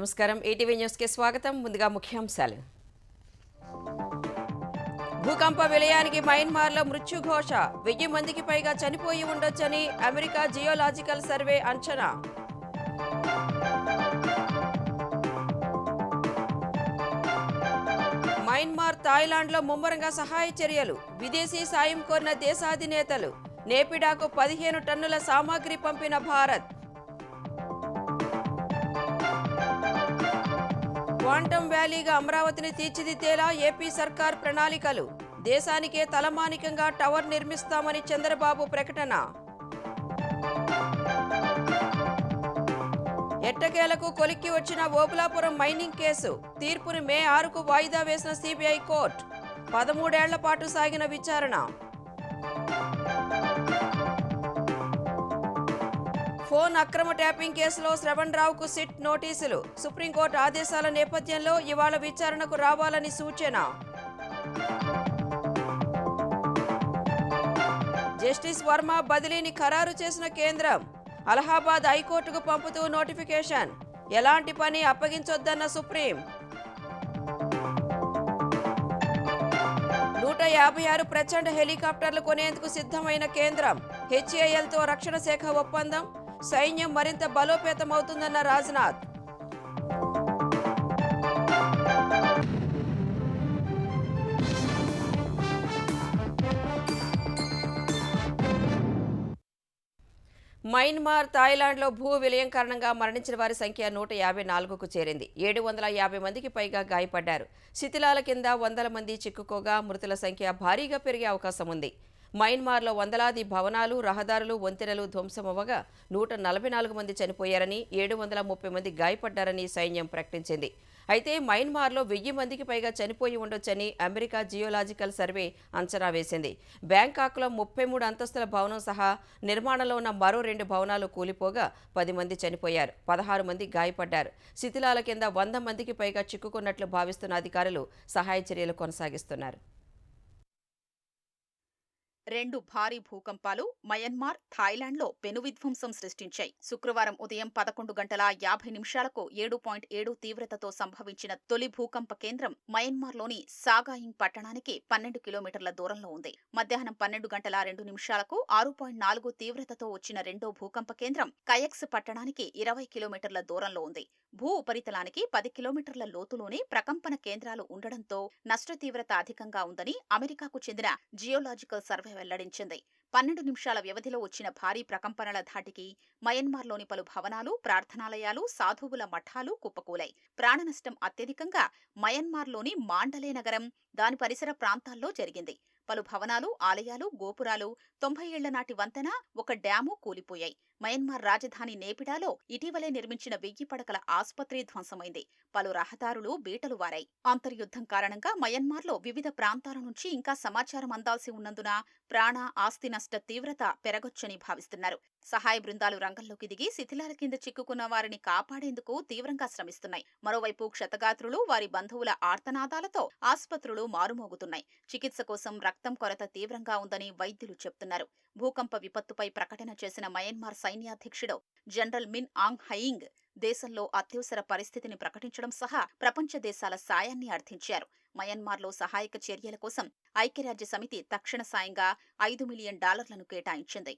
నమస్కారం ETV news కి స్వాగతం ముందుగా ముఖ్యాంశాలు భూకంప విలయానికి మయన్మార్లో మృత్యుఘోష 1000 మందికి పైగా చనిపోయి ఉండొచ్చని అమెరికా జియోలాజికల్ సర్వే అంచనా మయన్మార్ థాయిలాండ్లో ముమ్మరంగా సహాయ చర్యలు విదేశీ సాయం కోరిన దేశాధినేతలు నేపిడాకు 15 టన్నుల సామాగ్రి పంపిన భారత్ క్వాంటమ్ వ్యాలీగా అమరావతిని తీర్చిదిద్దేలా ఏపీ సర్కార్ ప్రణాళికలు దేశానికే తలమానికంగా టవర్ నిర్మిస్తామని చంద్రబాబు ప్రకటన ఎట్టకేలకు కొలిక్కి వచ్చిన ఓబులాపురం మైనింగ్ కేసు తీర్పును మే 6కు వాయిదా వేసిన సిబిఐ కోర్టు 13 ఏళ్ల పాటు సాగిన విచారణ ఫోన్ అక్రమ ట్యాపింగ్ కేసులో శ్రవణ్ రావుకు సిట్ నోటీసులు సుప్రీంకోర్టు ఆదేశాల నేపథ్యంలో ఇవాళ విచారణకు రావాలని సూచన జస్టిస్ వర్మ బదిలీని ఖరారు చేసిన కేంద్రం అలహాబాద్ హైకోర్టుకు పంపుతూ నోటిఫికేషన్ ఎలాంటి పని అప్పగించొద్దన్న సుప్రీం 156 ప్రచండ హెలికాప్టర్లు కొనేందుకు సిద్ధమైన కేంద్రం హెచ్ఏఎల్తో రక్షణ శాఖ ఒప్పందం సైన్యం మరింత బలోపేతమవుతుందన్న రాజ్నాథ్ మయన్మార్ థాయిలాండ్లో భూ విలయం కారణంగా మరణించిన వారి సంఖ్య 154కు చేరింది 750 మందికి పైగా గాయపడ్డారు శిథిలాల కింద వందల మంది చిక్కుకోగా మృతుల సంఖ్య భారీగా పెరిగే అవకాశం ఉంది మయన్మార్లో వందలాది భవనాలు రహదారులు వంతెనలు ధ్వంసమవ్వగా 144 మంది చనిపోయారని 730 మంది గాయపడ్డారని సైన్యం ప్రకటించింది అయితే మయన్మార్లో 1000 మందికి పైగా చనిపోయి ఉండొచ్చని అమెరికా జియోలాజికల్ సర్వే అంచనా వేసింది బ్యాంకాక్లో 33 అంతస్తుల భవనం సహా నిర్మాణంలో ఉన్న మరో 2 భవనాలు కూలిపోగా 10 మంది చనిపోయారు 16 మంది గాయపడ్డారు శిథిలాల కింద 100 మందికి పైగా చిక్కుకున్నట్లు భావిస్తున్న అధికారులు సహాయ చర్యలు కొనసాగిస్తున్నారు 2 భారీ భూకంపాలు మయన్మార్ థాయిలాండ్లో పెనువిధ్వంసం సృష్టించాయి శుక్రవారం ఉదయం 11 గంటల 50 నిమిషాలకు 7.7 తీవ్రతతో సంభవించిన తొలి భూకంప కేంద్రం మయన్మార్లోని సాగాయింగ్ పట్టణానికి 12 కిలోమీటర్ల దూరంలో ఉంది మధ్యాహ్నం 12 గంటల 2 నిమిషాలకు 6.4 తీవ్రతతో వచ్చిన రెండో భూకంప కేంద్రం కయక్స్ పట్టణానికి 20 కిలోమీటర్ల దూరంలో ఉంది భూ ఉపరితలానికి 10 కిలోమీటర్ల లోతులోనే ప్రకంపన కేంద్రాలు ఉండడంతో నష్ట తీవ్రత అధికంగా ఉందని అమెరికాకు చెందిన జియోలాజికల్ సర్వే వెల్లడించింది 12 నిమిషాల వ్యవధిలో వచ్చిన భారీ ప్రకంపనల ధాటికి మయన్మార్లోని పలు భవనాలు ప్రార్థనాలయాలు సాధువుల మఠాలు కుప్పకూలాయి ప్రాణనష్టం అత్యధికంగా మయన్మార్లోని మాండలే నగరం దాని పరిసర ప్రాంతాల్లో జరిగింది పలు భవనాలు ఆలయాలు గోపురాలు 90 ఏళ్ల నాటి వంతెన ఒక డ్యాము కూలిపోయాయి మయన్మార్ రాజధాని నేపిడాలో ఇటీవలే నిర్మించిన 1000 పడకల ఆసుపత్రి ధ్వంసమైంది పలు రహదారులు బీటలు వారాయి అంతర్యుద్ధం కారణంగా మయన్మార్లో వివిధ ప్రాంతాల నుంచి ఇంకా సమాచారం అందాల్సి ఉన్నందున ప్రాణ ఆస్తి నష్ట తీవ్రత పెరగొచ్చని భావిస్తున్నారు సహాయ బృందాలు రంగంలోకి దిగి శిథిలాల కింద చిక్కుకున్న వారిని కాపాడేందుకు తీవ్రంగా శ్రమిస్తున్నాయి మరోవైపు క్షతగాత్రులు వారి బంధువుల ఆర్తనాదాలతో ఆసుపత్రులు మారుమోగుతున్నాయి చికిత్స కోసం రక్తం కొరత తీవ్రంగా ఉందని వైద్యులు చెప్తున్నారు భూకంప విపత్తుపై ప్రకటన చేసిన మయన్మార్ సైన్యాధ్యక్షుడు జనరల్ మిన్ ఆంగ్ హయింగ్ దేశంలో అత్యవసర పరిస్థితిని ప్రకటించడం సహా ప్రపంచ దేశాల సాయాన్ని అర్థించారు మయన్మార్లో సహాయక చర్యల కోసం ఐక్యరాజ్య సమితి తక్షణ సాయంగా $5 మిలియన్ కేటాయించింది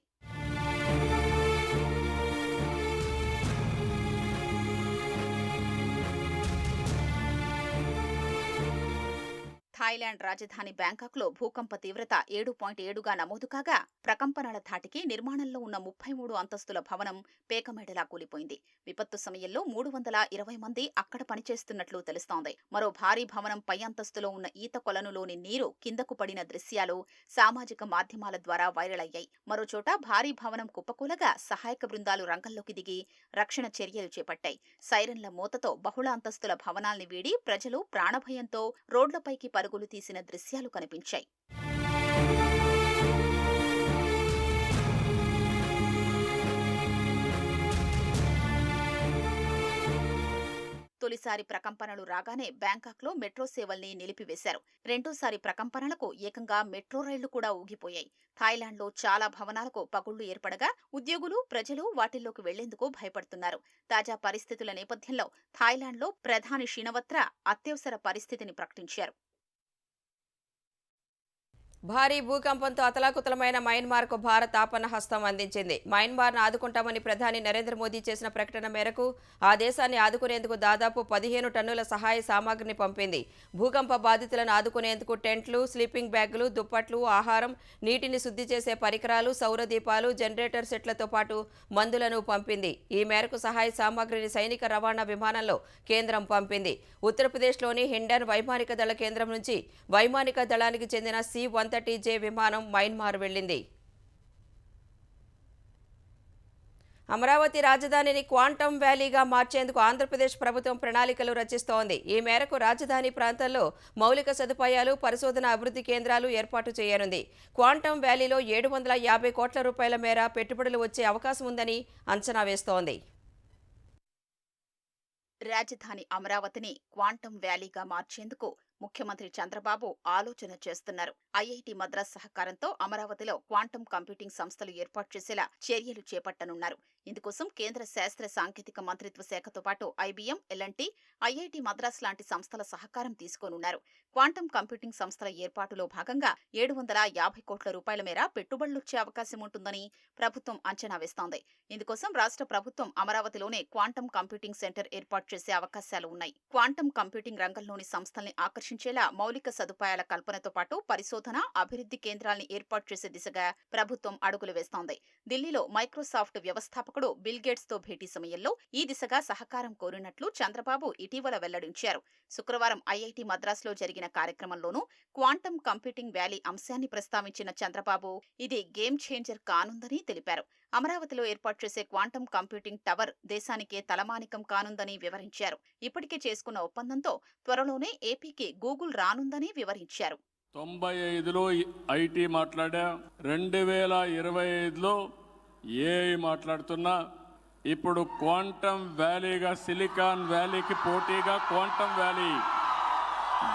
థాయిలాండ్ రాజధాని బ్యాంకాక్లో భూకంప తీవ్రత 7.7గా నమోదు కాగా ప్రకంపనల ధాటికి నిర్మాణంలో ఉన్న 33 అంతస్తుల భవనం పేకమేడలా కూలిపోయింది విపత్తు సమయంలో 320 మంది అక్కడ పనిచేస్తున్నట్లు తెలుస్తోంది మరో భారీ భవనం పై అంతస్తులో ఉన్న ఈత కొలనులోని నీరు కిందకు పడిన దృశ్యాలు సామాజిక మాధ్యమాల ద్వారా వైరల్ అయ్యాయి మరోచోట భారీ భవనం కుప్పకూలగా సహాయక బృందాలు రంగంలోకి దిగి రక్షణ చర్యలు చేపట్టాయి సైరన్ల మోతతో బహుళ అంతస్తుల భవనాల్ని వీడి ప్రజలు ప్రాణభయంతో రోడ్లపైకి పరుగులు తీసిన దృశ్యాలు కనిపించాయి తొలిసారి ప్రకంపనలు రాగానే బ్యాంకాక్లో మెట్రో సేవల్ని నిలిపివేశారు. రెండోసారి ప్రకంపనలకు ఏకంగా మెట్రో రైళ్లు కూడా ఊగిపోయాయి. థాయిలాండ్లో చాలా భవనాలకు పగుళ్లు ఏర్పడగా ఉద్యోగులు, ప్రజలు వాటిల్లోకి వెళ్లేందుకు భయపడుతున్నారు. తాజా పరిస్థితుల నేపథ్యంలో థాయిలాండ్లో ప్రధాని షినవత్రా అత్యవసర పరిస్థితిని ప్రకటించారు. భారీ భూకంపంతో అతలాకుతలమైన మయన్మార్కు భారత్ ఆపన్న హస్తం అందించింది. మయన్మార్ను ఆదుకుంటామని ప్రధాని నరేంద్ర మోదీ చేసిన ప్రకటన మేరకు ఆ దేశాన్ని ఆదుకునేందుకు దాదాపు 15 టన్నుల సహాయ సామాగ్రిని పంపింది. భూకంప బాధితులను ఆదుకునేందుకు టెంట్లు, స్లీపింగ్ బ్యాగులు, దుప్పట్లు, ఆహారం, నీటిని శుద్ధి చేసే పరికరాలు, సౌర దీపాలు, జనరేటర్ సెట్లతో పాటు మందులను పంపింది. ఈ మేరకు సహాయ సామాగ్రిని సైనిక రవాణా విమానంలో కేంద్రం పంపింది. ఉత్తరప్రదేశ్లోని హిండన్ వైమానిక దళ కేంద్రం నుంచి వైమానిక దళానికి చెందిన C-130J విమానం మయన్మార్ వెళ్లింది. అమరావతి రాజధానిని క్వాంటమ్ వ్యాలీగా మార్చేందుకు ఆంధ్రప్రదేశ్ ప్రభుత్వం ప్రణాళికలు రచిస్తోంది. ఈ మేరకు రాజధాని ప్రాంతంలో మౌలిక సదుపాయాలు, పరిశోధన అభివృద్ధి కేంద్రాలు ఏర్పాటు చేయనుంది. క్వాంటమ్ వ్యాలీలో 750 కోట్ల రూపాయల మేర పెట్టుబడులు వచ్చే అవకాశం ఉందని అంచనా వేస్తోంది. రాజధాని అమరావతిని క్వాంటమ్ వ్యాలీగా మార్చేందుకు ముఖ్యమంత్రి చంద్రబాబు ఆలోచన చేస్తున్నారు. ఐఐటి మద్రాస్ సహకారంతో అమరావతిలో క్వాంటమ్ కంప్యూటింగ్ సంస్థలు ఏర్పాటు చేసేలా చర్యలు చేపట్టనున్నారు. ఇందుకోసం కేంద్ర శాస్త్ర సాంకేతిక మంత్రిత్వ శాఖతో పాటు IBM, L&T, ఐఐటి మద్రాస్ లాంటి సంస్థల సహకారం తీసుకోనున్నారు. క్వాంటమ్ కంప్యూటింగ్ సంస్థల ఏర్పాటులో భాగంగా 750 కోట్ల రూపాయల మేర పెట్టుబడులొచ్చే అవకాశం ఉంటుందని ప్రభుత్వం అంచనా వేస్తోంది. ఇందుకోసం రాష్ట్ర ప్రభుత్వం అమరావతిలోనే క్వాంటమ్ కంప్యూటింగ్ సెంటర్ ఏర్పాటు చేసే అవకాశాలు ఉన్నాయి. క్వాంటమ్ కంప్యూటింగ్ రంగంలోని సంస్థల్ని ఆకర్షించేలా మౌలిక సదుపాయాల కల్పనతో పాటు పరిశోధన, అభివృద్ధి కేంద్రాల్ని ఏర్పాటు చేసే దిశగా ప్రభుత్వం అడుగులు వేస్తోంది. ఢిల్లీలో మైక్రోసాఫ్ట్ వ్యవస్థాపకుడు బిల్ గేట్స్ తో భేటీ సమయంలో ఈ దిశగా సహకారం కోరినట్లు చంద్రబాబు ఇటీవల వెల్లడించారు. శుక్రవారం ఐఐటి మద్రాస్లో జరిగిన కార్యక్రమంలోనూ క్వాంటమ్ కంప్యూటింగ్ వ్యాలీ అంశాన్ని ప్రస్తావించిన చంద్రబాబు ఇది గేమ్ ఛేంజర్ కానుందని తెలిపారు. అమరావతిలో ఏర్పాటు చేసే క్వాంటమ్ కంప్యూటింగ్ టవర్ దేశానికే తలమానికం కానుందని వివరించారు. ఇప్పటికే చేసుకున్న ఒప్పందంతో త్వరలోనే ఏపీకి గూగుల్ రానుందని వివరించారు. 95లో ఐటీ మాట్లాడా, 2025లో ఏఐ మాట్లాడుతున్నా, ఇప్పుడు క్వాంటమ్ వ్యాలీగా సిలికాన్ వ్యాలీకి పోటీగా క్వాంటమ్ వ్యాలీ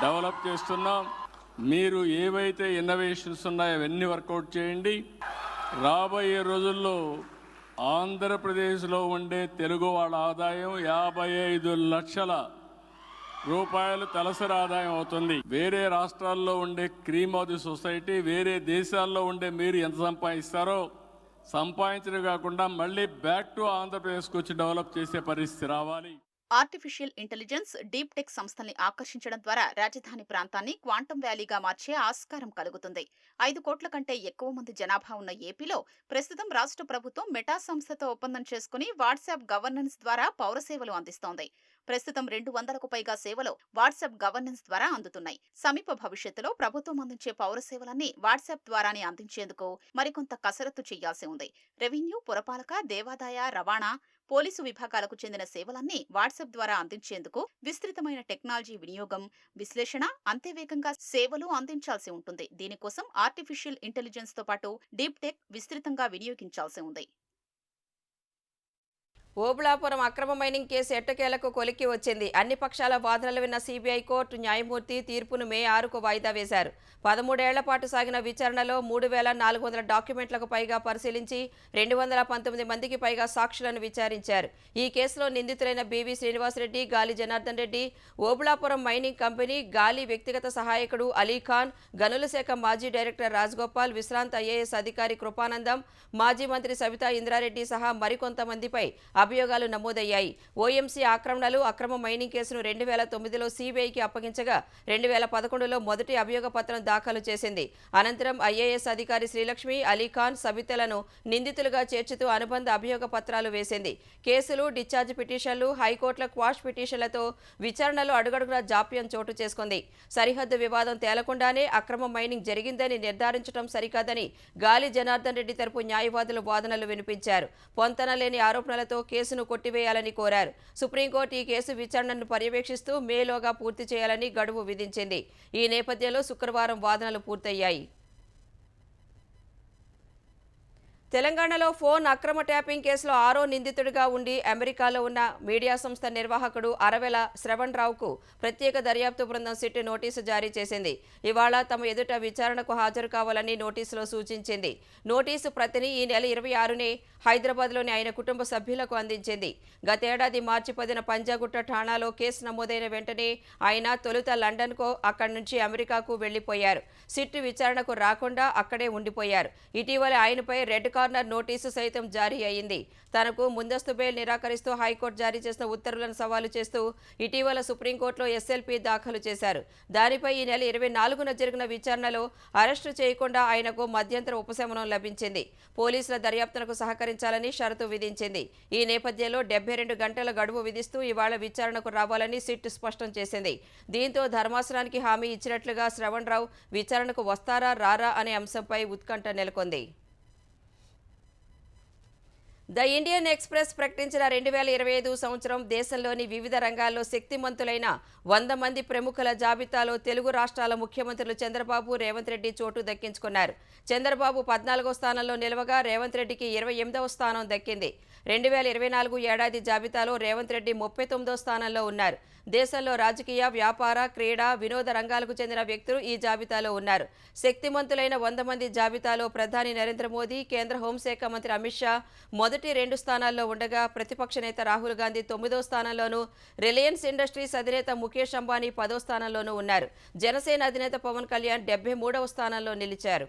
డెవలప్ చేస్తున్నాం. మీరు ఏవైతే ఇన్నోవేషన్స్ ఉన్నాయో అవన్నీ వర్కౌట్ చేయండి. రాబోయే రోజుల్లో ఆంధ్రప్రదేశ్లో ఉండే తెలుగు వాళ్ళ ఆదాయం 55 లక్షల రూపాయలు తలసరి ఆదాయం అవుతుంది. వేరే రాష్ట్రాల్లో ఉండే క్రీమ్ ఆఫ్ ది సొసైటీ, వేరే దేశాల్లో ఉండే మీరు ఎంత సంపాదిస్తారో సంపాదించడం కాకుండా మళ్ళీ బ్యాక్ టు ఆంధ్రప్రదేశ్కి వచ్చి డెవలప్ చేసే పరిస్థితి రావాలి. ఆర్టిఫిషియల్ ఇంటెలిజెన్స్, డీప్ టెక్ సంస్థల్ని ఆకర్షించడం ద్వారా రాజధాని ప్రాంతాన్ని క్వాంటమ్ వ్యాలీగా మార్చే ఆస్కారం కలుగుతుంది. 5 కోట్ల కంటే ఎక్కువ మంది జనాభా ఉన్న ఏపీలో ప్రస్తుతం రాష్ట్ర ప్రభుత్వం మెటా సంస్థతో ఒప్పందం చేసుకుని వాట్సాప్ గవర్నెన్స్ ద్వారా పౌర సేవలు అందిస్తోంది. ప్రస్తుతం 200కు పైగా సేవలు వాట్సాప్ గవర్నెన్స్ ద్వారా అందుతున్నాయి. సమీప భవిష్యత్తులో ప్రభుత్వం అందించే పౌర సేవలన్నీ వాట్సాప్ ద్వారానే అందించేందుకు మరికొంత కసరత్తు చేయాల్సి ఉంది. రెవెన్యూ, పురపాలక, దేవాదాయ, రవాణా, పోలీసు విభాగాలకు చెందిన సేవలన్నీ వాట్సాప్ ద్వారా అందించేందుకు విస్తృతమైన టెక్నాలజీ వినియోగం, విశ్లేషణ, అంతే వేగంగా సేవలు అందించాల్సి ఉంటుంది. దీనికోసం ఆర్టిఫిషియల్ ఇంటెలిజెన్స్ తో పాటు డీప్ టెక్ విస్తృతంగా వినియోగించాల్సి ఉంది. ఓబుళాపురం అక్రమ మైనింగ్ కేసు ఎట్టకేలకు కొలిక్కి వచ్చింది. అన్ని పక్షాల వాదనలు విన్న సిబిఐ కోర్టు న్యాయమూర్తి తీర్పును మే 6కు వాయిదా వేశారు. 13 ఏళ్ల పాటు సాగిన విచారణలో 3400 డాక్యుమెంట్లకు పైగా పరిశీలించి 219 మందికి పైగా సాక్షులను విచారించారు. ఈ కేసులో నిందితులైన బివి శ్రీనివాసరెడ్డి, గాలి జనార్దన్ రెడ్డి, ఓబుళాపురం మైనింగ్ కంపెనీ, గాలి వ్యక్తిగత సహాయకుడు అలీఖాన్, గనుల శాఖ మాజీ డైరెక్టర్ రాజగోపాల్, విశ్రాంత ఐఏఎస్ అధికారి కృపానందం, మాజీ మంత్రి సబితా ఇంద్రారెడ్డి సహా మరికొంతమందిపై అభియోగాలు నమోదయ్యాయి. ఓఎంసీ ఆక్రమణలు, అక్రమ మైనింగ్ కేసును 2009లో సిబిఐకి అప్పగించగా 2011లో మొదటి అభియోగ పత్రం దాఖలు చేసింది. అనంతరం ఐఏఎస్ అధికారి శ్రీలక్ష్మి, అలీఖాన్, సబితలను నిందితులుగా చేర్చుతూ అనుబంధ అభియోగ పత్రాలు వేసింది. కేసులు, డిశ్చార్జ్ పిటిషన్లు, హైకోర్టుల క్వాష్ పిటిషన్లతో విచారణలో అడుగడుగునా జాప్యం చోటు చేసుకుంది. సరిహద్దు వివాదం తేలకుండానే అక్రమ మైనింగ్ జరిగిందని నిర్ధారించడం సరికాదని గాలి జనార్దన్ రెడ్డి తరపు న్యాయవాదులు వాదనలు వినిపించారు. పొంతనలేని ఆరోపణలతో కేసును కొట్టివేయాలని కోరారు. సుప్రీంకోర్టు ఈ కేసు విచారణను పర్యవేక్షిస్తూ మేలోగా పూర్తి చేయాలని గడువు విధించింది. ఈ నేపథ్యంలో శుక్రవారం వాదనలు పూర్తయ్యాయి. తెలంగాణలో ఫోన్ అక్రమ ట్యాపింగ్ కేసులో 6వ నిందితుడిగా ఉండి అమెరికాలో ఉన్న మీడియా సంస్థ నిర్వాహకుడు అరవెల శ్రవణ్ రావుకు ప్రత్యేక దర్యాప్తు బృందం సిట్ నోటీసు జారీ చేసింది. ఇవాళ తమ ఎదుట విచారణకు హాజరు కావాలని నోటీసులో సూచించింది. నోటీసు ప్రతిని ఈ నెల 26నే హైదరాబాద్లోని ఆయన కుటుంబ సభ్యులకు అందించింది. గతేడాది మార్చి 10న పంజాగుట్ట ఠాణాలో కేసు నమోదైన వెంటనే ఆయన తొలుత లండన్కో అక్కడి నుంచి అమెరికాకు వెళ్లిపోయారు. సిట్ విచారణకు రాకుండా అక్కడే ఉండిపోయారు. ఇటీవల ఆయనపై రెడ్ కార్నర్ నోటీసు సైతం జారీ అయింది. తనకు ముందస్తు బెయిల్ నిరాకరిస్తూ హైకోర్టు జారీ చేసిన ఉత్తర్వులను సవాలు చేస్తూ ఇటీవల సుప్రీంకోర్టులో ఎస్ఎల్పీ దాఖలు చేశారు. దానిపై ఈ నెల 24న జరిగిన విచారణలో అరెస్టు చేయకుండా ఆయనకు మధ్యంతర ఉపశమనం లభించింది. పోలీసుల దర్యాప్తునకు సహకరించాలని షరతు విధించింది. ఈ నేపథ్యంలో 72 గంటల గడువు విధిస్తూ ఇవాళ విచారణకు రావాలని సిట్ స్పష్టం చేసింది. దీంతో ధర్మాసనానికి హామీ ఇచ్చినట్లుగా శ్రవణ్ రావు విచారణకు వస్తారా రారా అనే అంశంపై ఉత్కంఠ నెలకొంది. ద ఇండియన్ ఎక్స్ప్రెస్ ప్రకటించిన 2025 సంవత్సరం దేశంలోని వివిధ రంగాల్లో శక్తిమంతులైన 100 మంది ప్రముఖుల జాబితాలో తెలుగు రాష్ట్రాల ముఖ్యమంత్రులు చంద్రబాబు, రేవంత్ రెడ్డి చోటు దక్కించుకున్నారు. చంద్రబాబు 14వ స్థానంలో నిలవగా రేవంత్ రెడ్డికి 28వ స్థానం దక్కింది. 2024 ఏడాది జాబితాలో రేవంత్ రెడ్డి 39వ స్థానంలో ఉన్నారు. దేశంలో రాజకీయ, వ్యాపార, క్రీడా, వినోద రంగాలకు చెందిన వ్యక్తులు ఈ జాబితాలో ఉన్నారు. శక్తిమంతులైన 100 మంది జాబితాలో ప్రధాని నరేంద్ర మోదీ, కేంద్ర హోంశాఖ మంత్రి అమిత్ షా మొదటి 2 స్థానాల్లో ఉండగా ప్రతిపక్ష నేత రాహుల్ గాంధీ 9వ స్థానంలోనూ, రిలయన్స్ ఇండస్ట్రీస్ అధినేత ముఖేష్ అంబానీ 10వ స్థానంలోనూ ఉన్నారు. జనసేన అధినేత పవన్ కళ్యాణ్ 73వ స్థానంలో నిలిచారు.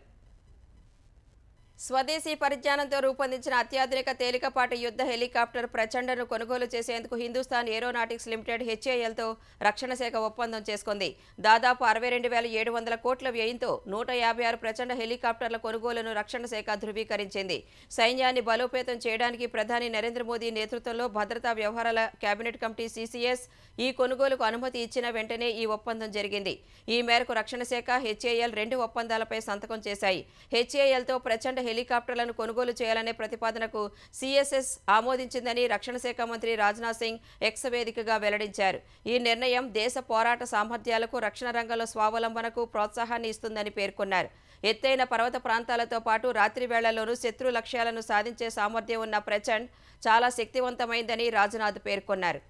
స్వదేశీ పరిజ్ఞానంతో రూపొందించిన అత్యాధునిక తేలికపాటి యుద్ధ హెలికాప్టర్ ప్రచండను కొనుగోలు చేసేందుకు హిందుస్థాన్ ఏరోనాటిక్స్ లిమిటెడ్ హెచ్ఏఎల్తో రక్షణ శాఖ ఒప్పందం చేసుకుంది. దాదాపు 62,700 కోట్ల వ్యయంతో 156 ప్రచండ హెలికాప్టర్ల కొనుగోలును రక్షణ శాఖ ధృవీకరించింది. సైన్యాన్ని బలోపేతం చేయడానికి ప్రధాని నరేంద్ర మోదీ నేతృత్వంలో భద్రతా వ్యవహారాల కేబినెట్ కమిటీ సిసిఎస్ ఈ కొనుగోలుకు అనుమతి ఇచ్చిన వెంటనే ఈ ఒప్పందం జరిగింది. ఈ మేరకు రక్షణ శాఖ, హెచ్ఏఎల్ 2 ఒప్పందాలపై సంతకం చేశాయి. హెచ్ఏఎల్తో ప్రచండ హెలికాప్టర్లను కొనుగోలు చేయాలనే ప్రతిపాదనకు సిఎస్ఎస్ ఆమోదించిందని రక్షణ శాఖ మంత్రి రాజ్నాథ్ సింగ్ ఎక్స్ వేదికగా వెల్లడించారు. ఈ నిర్ణయం దేశ పోరాట సామర్థ్యాలకు, రక్షణ రంగంలో స్వావలంబనకు ప్రోత్సాహాన్ని ఇస్తుందని పేర్కొన్నారు. ఎత్తైన పర్వత ప్రాంతాలతో పాటు రాత్రి వేళల్లోనూ శత్రు లక్ష్యాలను సాధించే సామర్థ్యం ఉన్న ప్రచండ్ చాలా శక్తివంతమైందని రాజ్నాథ్ పేర్కొన్నారు.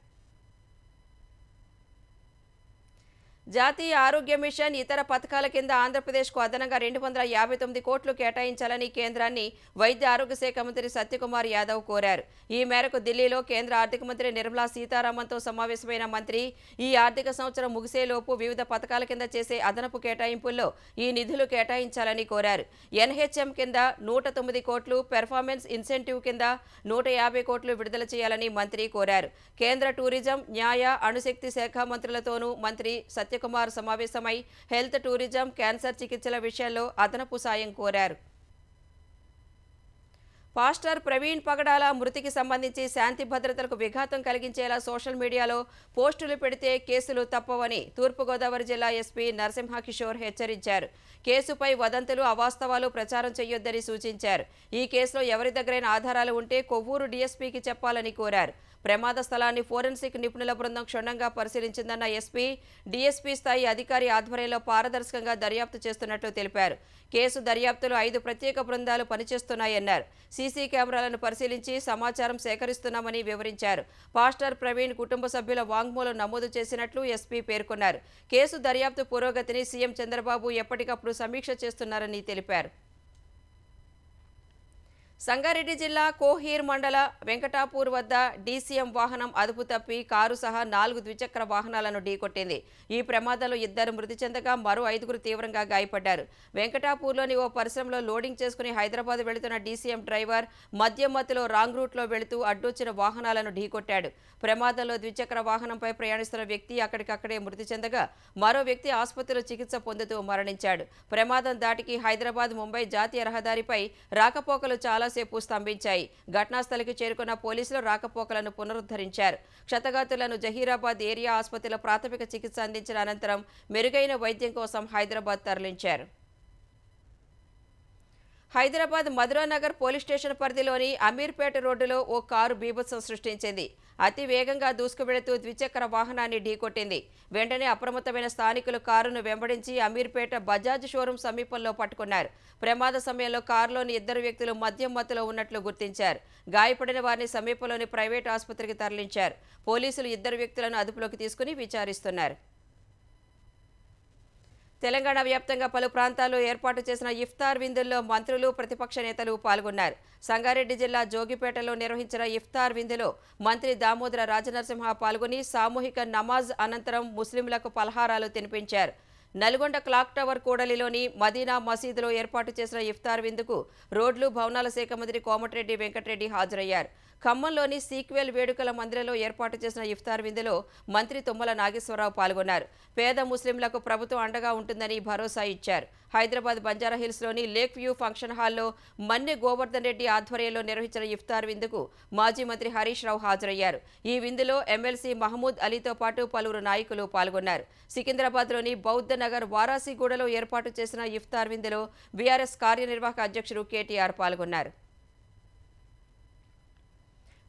జాతీయ ఆరోగ్య మిషన్ ఇతర పథకాల కింద ఆంధ్రప్రదేశ్కు అదనంగా 259 కోట్లు కేటాయించాలని కేంద్రాన్ని వైద్య ఆరోగ్య శాఖ మంత్రి సత్యకుమార్ యాదవ్ కోరారు. ఈ మేరకు ఢిల్లీలో కేంద్ర ఆర్థిక మంత్రి నిర్మలా సీతారామన్తో సమావేశమైన మంత్రి ఈ ఆర్థిక సంవత్సరం ముగిసేలోపు వివిధ పథకాల కింద చేసే అదనపు కేటాయింపుల్లో ఈ నిధులు కేటాయించాలని కోరారు. ఎన్హెచ్ఎం కింద 109 కోట్లు, పెర్ఫార్మెన్స్ ఇన్సెంటివ్ కింద 150 కోట్లు విడుదల చేయాలని మంత్రి కోరారు. కేంద్ర టూరిజం, న్యాయ, అణుశక్తి శాఖ మంత్రులతోనూ మంత్రి సత్యకుమార్ సమావేశమై హెల్త్, టూరిజం, క్యాన్సర్ చికిత్సల విషయాల్లో అదనపు సాయం కోరారు. పాస్టర్ ప్రవీణ్ పగడాల మృతికి సంబంధించి శాంతి భద్రతలకు విఘాతం కలిగించేలా సోషల్ మీడియాలో పోస్టులు పెడితే కేసులు తప్పవని తూర్పుగోదావరి జిల్లా ఎస్పీ నరసింహకిషోర్ హెచ్చరించారు. కేసుపై వదంతులు, అవాస్తవాలు ప్రచారం చేయొద్దని సూచించారు. ఈ కేసులో ఎవరి దగ్గరైన ఆధారాలు ఉంటే కొవ్వూరు డీఎస్పీకి చెప్పాలని కోరారు. ప్రమాద స్థలాన్ని ఫోరెన్సిక్ నిపుణుల బృందం క్షుణ్ణంగా పరిశీలించిందన్న ఎస్పీ, డీఎస్పీ స్థాయి అధికారి ఆధ్వర్యంలో పారదర్శకంగా దర్యాప్తు చేస్తున్నట్లు తెలిపారు. కేసు దర్యాప్తులో 5 ప్రత్యేక బృందాలు పనిచేస్తున్నాయన్నారు. సీసీ కెమెరాలను పరిశీలించి సమాచారం సేకరిస్తున్నామని వివరించారు. పాస్టర్ ప్రవీణ్ కుటుంబ సభ్యుల వాంగ్మూలం నమోదు చేసినట్లు ఎస్పీ పేర్కొన్నారు. కేసు దర్యాప్తు పురోగతిని సీఎం చంద్రబాబు ఎప్పటికప్పుడు సమీక్ష చేస్తున్నారని తెలిపారు. సంగారెడ్డి జిల్లా కోహీర్ మండల వెంకటాపూర్ వద్ద డీసీఎం వాహనం అదుపు తప్పి కారు సహా 4 ద్విచక్ర వాహనాలను ఢీకొట్టింది. ఈ ప్రమాదంలో 2 మృతి చెందగా మరో 5 తీవ్రంగా గాయపడ్డారు. వెంకటాపూర్లోని ఓ పరిశ్రమలో లోడింగ్ చేసుకుని హైదరాబాద్ వెళుతున్న డీసీఎం డ్రైవర్ మద్యం మత్తులో రాంగ్ రూట్లో వెళుతూ అడ్డొచ్చిన వాహనాలను ఢీకొట్టాడు. ప్రమాదంలో ద్విచక్ర వాహనంపై ప్రయాణిస్తున్న వ్యక్తి అక్కడికక్కడే మృతి చెందగా మరో వ్యక్తి ఆసుపత్రిలో చికిత్స పొందుతూ మరణించాడు. ప్రమాదం దాటికి హైదరాబాద్ ముంబై జాతీయ రహదారిపై రాకపోకలు చాలా సేపు స్తంభించాయి. ఘటనా స్థలికి చేరుకున్న పోలీసులు రాకపోకలను పునరుద్ధరించారు. క్షతగాతులను జహీరాబాద్ ఏరియా ఆసుపత్రిలో ప్రాథమిక చికిత్స అందించిన అనంతరం మెరుగైన వైద్యం కోసం హైదరాబాద్ తరలించారు. హైదరాబాద్ మధురానగర్ పోలీస్ స్టేషన్ పరిధిలోని అమీర్పేట రోడ్డులో ఓ కారు బీభత్సం సృష్టించింది. అతి వేగంగా దూసుకువెళుతూ ద్విచక్ర వాహనాన్ని ఢీకొట్టింది. వెంటనే అప్రమత్తమైన స్థానికులు కారును వెంబడించి అమీర్పేట బజాజ్ షోరూం సమీపంలో పట్టుకున్నారు. ప్రమాద సమయంలో కారులోని ఇద్దరు వ్యక్తులు మద్యం మత్తులో ఉన్నట్లు గుర్తించారు. గాయపడిన వారిని సమీపంలోని ప్రైవేట్ ఆసుపత్రికి తరలించారు. పోలీసులు ఇద్దరు వ్యక్తులను అదుపులోకి తీసుకుని విచారిస్తున్నారు. తెలంగాణ వ్యాప్తంగా పలు ప్రాంతాల్లో ఏర్పాటు చేసిన ఇఫ్తార్ విందుల్లో మంత్రులు, ప్రతిపక్ష నేతలు పాల్గొన్నారు. సంగారెడ్డి జిల్లా జోగిపేటలో నిర్వహించిన ఇఫ్తార్ విందులో మంత్రి దామోదర రాజనరసింహ పాల్గొని సామూహిక నమాజ్ అనంతరం ముస్లింలకు పలహారాలు తినిపించారు. నల్గొండ క్లాక్ టవర్ కూడలిలోని మదీనా మసీదులో ఏర్పాటు చేసిన ఇఫ్తార్ విందుకు రోడ్లు, భవనాల శాఖ మంత్రి కోమటిరెడ్డి వెంకటరెడ్డి హాజరయ్యారు. ఖమ్మంలోని సీక్వెల్ వేడుకల మందిరంలో ఏర్పాటు చేసిన ఇఫ్తార్ విందులో మంత్రి తుమ్మల నాగేశ్వరరావు పాల్గొన్నారు. పేద ముస్లింలకు ప్రభుత్వం అండగా ఉంటుందని భరోసా ఇచ్చారు. హైదరాబాద్ బంజారాహిల్స్లోని లేక్ వ్యూ ఫంక్షన్ హాల్లో మన్నె గోవర్ధన్ రెడ్డి ఆధ్వర్యంలో నిర్వహించిన ఇఫ్తార్ విందుకు మాజీ మంత్రి హరీష్ రావు హాజరయ్యారు. ఈ విందులో ఎమ్మెల్సీ మహమూద్ అలీతో పాటు పలువురు నాయకులు పాల్గొన్నారు. సికింద్రాబాద్లోని బౌద్ధ నగర్ వారాసిగూడలో ఏర్పాటు చేసిన ఇఫ్తార్ విందులో బీఆర్ఎస్ కార్యనిర్వాహక అధ్యక్షుడు కేటీఆర్ పాల్గొన్నారు.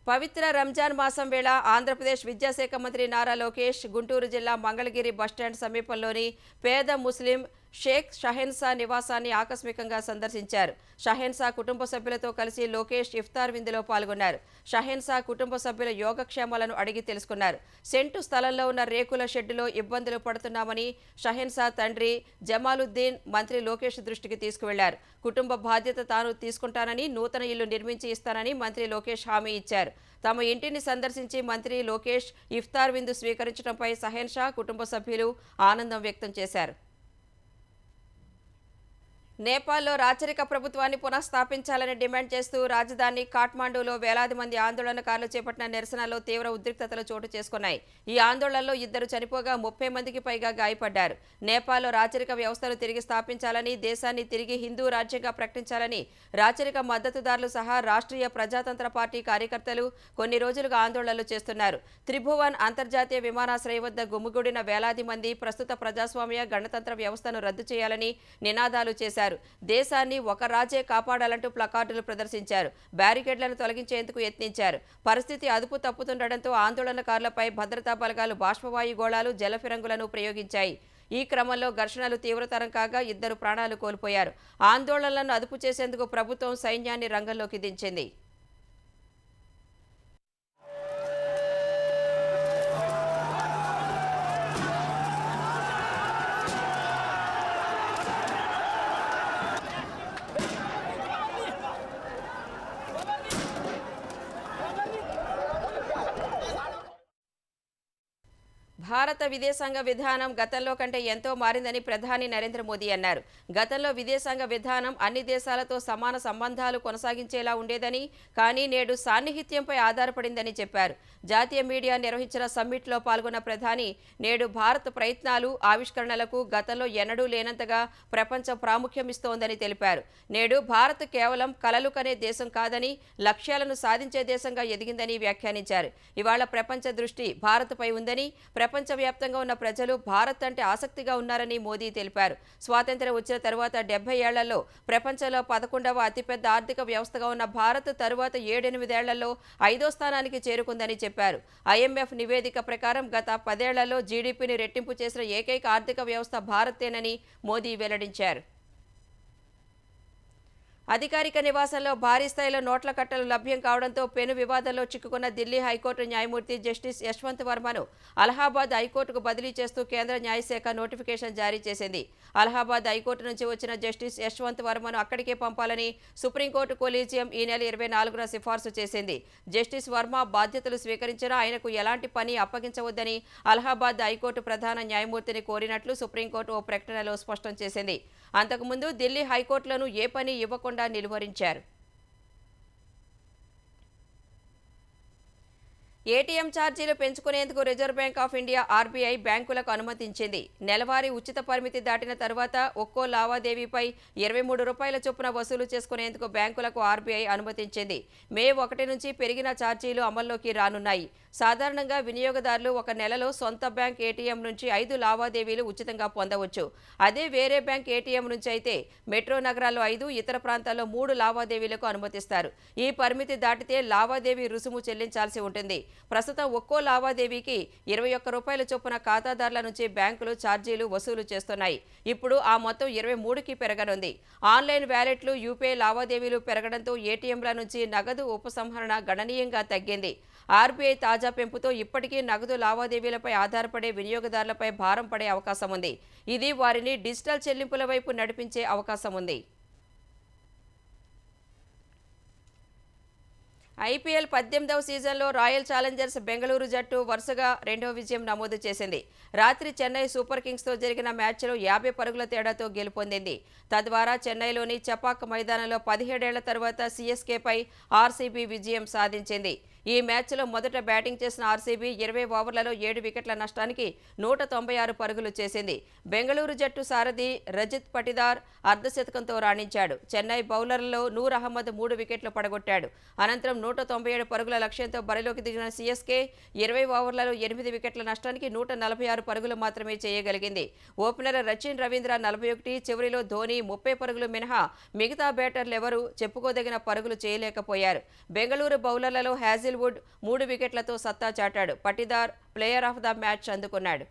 పవిత్ర రంజాన్ మాసం వేళ ఆంధ్రప్రదేశ్ విద్యాశాఖ మంత్రి నారా లోకేష్ గుంటూరు జిల్లా మంగళగిరి బస్టాండ్ సమీపంలోని పేద ముస్లిం షేక్ షహెన్సా నివాసాన్ని ఆకస్మికంగా సందర్శించారు. షహెన్సా కుటుంబ సభ్యులతో కలిసి లోకేష్ ఇఫ్తార్ విందులో పాల్గొన్నారు. షహెన్సా కుటుంబ సభ్యుల యోగక్షేమాలను అడిగి తెలుసుకున్నారు. సెంటు స్థలంలో ఉన్న రేకుల షెడ్డులో ఇబ్బందులు పడుతున్నామని షహెన్సా తండ్రి జమాలుద్దీన్ మంత్రి లోకేష్ దృష్టికి తీసుకువెళ్లారు. కుటుంబ బాధ్యత తాను తీసుకుంటానని, నూతన ఇల్లు నిర్మించి ఇస్తానని మంత్రి లోకేష్ హామీ ఇచ్చారు. తమ ఇంటిని సందర్శించి మంత్రి లోకేష్ ఇఫ్తార్ విందు స్వీకరించడంపై షహెన్షా కుటుంబ సభ్యులు ఆనందం వ్యక్తం చేశారు. నేపాల్లో రాచరిక ప్రభుత్వాన్ని పునఃస్థాపించాలని డిమాండ్ చేస్తూ రాజధాని కాఠ్మండూలో వేలాది మంది ఆందోళనకారులు చేపట్టిన నిరసనలో తీవ్ర ఉద్రిక్తతలు చోటు చేసుకున్నాయి. ఈ ఆందోళనలో 2 చనిపోగా 30 మందికి పైగా గాయపడ్డారు. నేపాల్లో రాచరిక వ్యవస్థను తిరిగి స్థాపించాలని, దేశాన్ని తిరిగి హిందూ రాజ్యంగా ప్రకటించాలని రాచరిక మద్దతుదారులు సహా రాష్ట్రీయ ప్రజాతంత్ర పార్టీ కార్యకర్తలు కొన్ని రోజులుగా ఆందోళనలు చేస్తున్నారు. త్రిభువన్ అంతర్జాతీయ విమానాశ్రయం వద్ద గుమిగూడిన వేలాది మంది ప్రస్తుత ప్రజాస్వామ్య గణతంత్ర వ్యవస్థను రద్దు చేయాలని నినాదాలు చేశారు. దేశాన్ని ఒక రాజే కాపాడాలంటూ ప్లకార్డులు ప్రదర్శించారు. బ్యారికేడ్లను తొలగించేందుకు యత్నించారు. పరిస్థితి అదుపు తప్పుతుండటంతో ఆందోళనకారులపై భద్రతా బలగాలు బాష్పవాయు గోళాలు, జలఫిరంగులను ప్రయోగించాయి. ఈ క్రమంలో ఘర్షణలు తీవ్రతరం కాగా 2 ప్రాణాలు కోల్పోయారు. ఆందోళనలను అదుపు చేసేందుకు ప్రభుత్వం సైన్యాన్ని రంగంలోకి దించింది. భారత విదేశాంగ విధానం గతంలో కంటే ఎంతో మారిందని ప్రధాని నరేంద్ర మోదీ అన్నారు. గతంలో విదేశాంగ విధానం అన్ని దేశాలతో సమాన సంబంధాలు కొనసాగించేలా ఉండేదని, కానీ నేడు సాన్నిహిత్యంపై ఆధారపడిందని చెప్పారు. జాతీయ మీడియా నిర్వహించిన సమ్మిట్లో పాల్గొన్న ప్రధాని నేడు భారత్ ప్రయత్నాలు, ఆవిష్కరణలకు గతంలో ఎన్నడూ లేనంతగా ప్రపంచం ప్రాముఖ్యమిస్తోందని తెలిపారు. నేడు భారత్ కేవలం కలలు కనే దేశం కాదని, లక్ష్యాలను సాధించే దేశంగా ఎదిగిందని వ్యాఖ్యానించారు. ఇవాళ ప్రపంచ దృష్టి భారత్పై ఉందని, ప్రపంచవ్యాప్తంగా ఉన్న ప్రజలు భారత్ అంటే ఆసక్తిగా ఉన్నారని మోదీ తెలిపారు. స్వాతంత్ర్యం వచ్చిన తరువాత 70 ఏళ్లలో ప్రపంచంలో 11వ అతిపెద్ద ఆర్థిక వ్యవస్థగా ఉన్న భారత్ తరువాత 7-8 ఏళ్లలో 5వ స్థానానికి చేరుకుందని చెప్పారు. IMF నివేదిక ప్రకారం గత 10 ఏళ్లలో జీడీపీని రెట్టింపు చేసిన ఏకైక ఆర్థిక వ్యవస్థ భారతేనని మోదీ వెల్లడించారు. అధికారిక నివాసంలో భారీ స్థాయిలో నోట్ల కట్టలు లభ్యం కావడంతో పెను వివాదంలో చిక్కుకున్న ఢిల్లీ హైకోర్టు న్యాయమూర్తి జస్టిస్ యశ్వంత్ వర్మను అలహాబాద్ హైకోర్టుకు బదిలీ చేస్తూ కేంద్ర న్యాయశాఖ నోటిఫికేషన్ జారీ చేసింది. అలహాబాద్ హైకోర్టు నుంచి వచ్చిన జస్టిస్ యశ్వంత్ వర్మను అక్కడికే పంపాలని సుప్రీంకోర్టు కొలీజియం ఈ నెల 24న సిఫార్సు చేసింది. జస్టిస్ వర్మ బాధ్యతలు స్వీకరించినా ఆయనకు ఎలాంటి పని అప్పగించవద్దని అలహాబాద్ హైకోర్టు ప్రధాన న్యాయమూర్తిని కోరినట్లు సుప్రీంకోర్టు ఓ ప్రకటనలో స్పష్టం చేసింది. అంతకుముందు ఢిల్లీ హైకోర్టులను ఏ పని ఇవ్వకుండా నిలువరించారు. ఏటీఎం ఛార్జీలు పెంచుకునేందుకు reserve bank of India RBI బ్యాంకులకు అనుమతించింది. నెలవారీ ఉచిత పరిమితి దాటిన తర్వాత ఒక్కో లావాదేవీపై 23 రూపాయల చొప్పున వసూలు చేసుకునేందుకు బ్యాంకులకు RBI అనుమతించింది. మే 1 నుంచి పెరిగిన ఛార్జీలు అమల్లోకి రానున్నాయి. సాధారణంగా వినియోగదారులు ఒక నెలలో సొంత బ్యాంక్ ఏటీఎం నుంచి 5 లావాదేవీలు ఉచితంగా పొందవచ్చు. అదే వేరే బ్యాంక్ ఏటీఎం నుంచి అయితే మెట్రో నగరాల్లో 5, ఇతర ప్రాంతాల్లో 3 లావాదేవీలకు అనుమతిస్తారు. ఈ పరిమితి దాటితే లావాదేవీ రుసుము చెల్లించాల్సి ఉంటుంది. ప్రస్తుతం ఒక్కో లావాదేవీకి 21 రూపాయల చొప్పున ఖాతాదారుల నుంచి బ్యాంకులు ఛార్జీలు వసూలు చేస్తున్నాయి. ఇప్పుడు ఆ మొత్తం 23కి పెరగనుంది. ఆన్లైన్ వ్యాలెట్లు, యూపీఐ లావాదేవీలు పెరగడంతో ఏటీఎంల నుంచి నగదు ఉపసంహరణ గణనీయంగా తగ్గింది. ఆర్బీఐ తాజా పెంపుతో ఇప్పటికీ నగదు లావాదేవీలపై ఆధారపడే వినియోగదారులపై భారం పడే అవకాశం ఉంది. ఇది వారిని డిజిటల్ చెల్లింపుల వైపు నడిపించే అవకాశం ఉంది. ఐపీఎల్ 18వ సీజన్లో రాయల్ ఛాలెంజర్స్ బెంగళూరు జట్టు వరుసగా రెండో విజయం నమోదు చేసింది. రాత్రి చెన్నై సూపర్ కింగ్స్తో జరిగిన మ్యాచ్లో 50 పరుగుల తేడాతో గెలుపొందింది. తద్వారా చెన్నైలోని చపాక్ మైదానంలో 17 ఏళ్ల తర్వాత సీఎస్కేపై ఆర్సీబీ విజయం సాధించింది. ఈ మ్యాచ్లో మొదట బ్యాటింగ్ చేసిన ఆర్సీబీ 20 ఓవర్లలో 7 వికెట్ల నష్టానికి 196 పరుగులు చేసింది. బెంగళూరు జట్టు సారథి రజిత్ పటిదార్ అర్ధశతకంతో రాణించాడు. చెన్నై బౌలర్లలో నూర్ అహ్మద్ 3 వికెట్లు పడగొట్టాడు. అనంతరం 197 పరుగుల లక్ష్యంతో బరిలోకి దిగిన సీఎస్కే 20 ఓవర్లలో 8 వికెట్ల నష్టానికి 146 పరుగులు మాత్రమే చేయగలిగింది. ఓపెనర్ రచిన్ రవీంద్ర 41, చివరిలో ధోని 30 పరుగులు మినహా మిగతా బ్యాటర్లెవరూ చెప్పుకోదగిన పరుగులు చేయలేకపోయారు. బెంగళూరు బౌలర్లలో హ్యాజిల్వుడ్ 3 వికెట్లతో సత్తా చాటాడు. Patidar player of the match అందుకున్నాడు.